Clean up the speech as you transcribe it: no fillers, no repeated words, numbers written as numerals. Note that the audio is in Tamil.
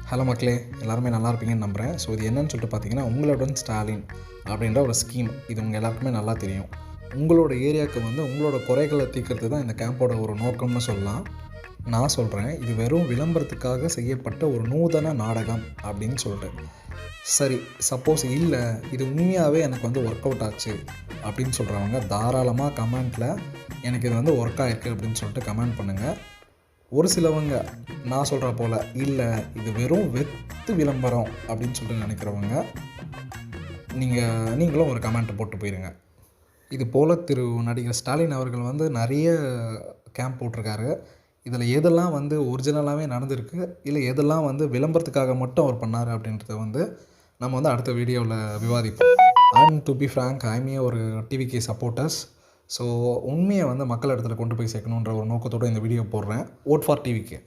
ஹலோ மக்களே, எல்லாருமே நல்லா இருப்பீங்கன்னு நம்புகிறேன். ஸோ இது என்னன்னு சொல்லிட்டு பார்த்தீங்கன்னா, உங்களுடன் ஸ்டாலின் அப்படின்ற ஒரு ஸ்கீம். இது உங்கள் எல்லாருக்குமே நல்லா தெரியும். உங்களோட ஏரியாவுக்கு உங்களோட குறைகளை தீர்க்கறது தான் இந்த கேம்போட ஒரு நோக்கம்னு சொல்லலாம். நான் சொல்கிறேன், இது வெறும் விளம்பரத்துக்காக செய்யப்பட்ட ஒரு நூதன நாடகம் அப்படின்னு சொல்லிட்டு. சரி, சப்போஸ் இல்லை, இது உண்மையாகவே எனக்கு ஒர்க் அவுட் ஆச்சு அப்படின்னு சொல்கிறவங்க தாராளமாக கமெண்ட்டில் எனக்கு இது ஒர்க் ஆகிருக்கு அப்படின்னு சொல்லிட்டு கமெண்ட் பண்ணுங்கள். ஒரு சிலவங்க நான் சொல்கிற போல் இல்லை, இது வெறும் வெத்து விளம்பரம் அப்படின்னு சொல்லிட்டு நினைக்கிறவங்க நீங்களும் ஒரு கமெண்ட் போட்டு போயிருங்க. இது போல் நடிகர் ஸ்டாலின் அவர்கள் நிறைய கேம்ப் போட்டிருக்காரு. இதில் எதெல்லாம் ஒரிஜினலாகவே நடந்திருக்கு, இல்லை எதெல்லாம் விளம்பரத்துக்காக மட்டும் அவர் பண்ணார் அப்படின்றத நம்ம அடுத்த வீடியோவில் விவாதிப்போம். அண்ட் டு பி ஃப்ராங்க், ஐமே ஒரு டிவிகே சப்போர்ட்டர்ஸ். ஸோ உண்மையை மக்கள் இடத்துல கொண்டு போய் சேர்க்கணுன்ற ஒரு நோக்கத்தோடு இந்த வீடியோ போடுறேன். Vote for TVK.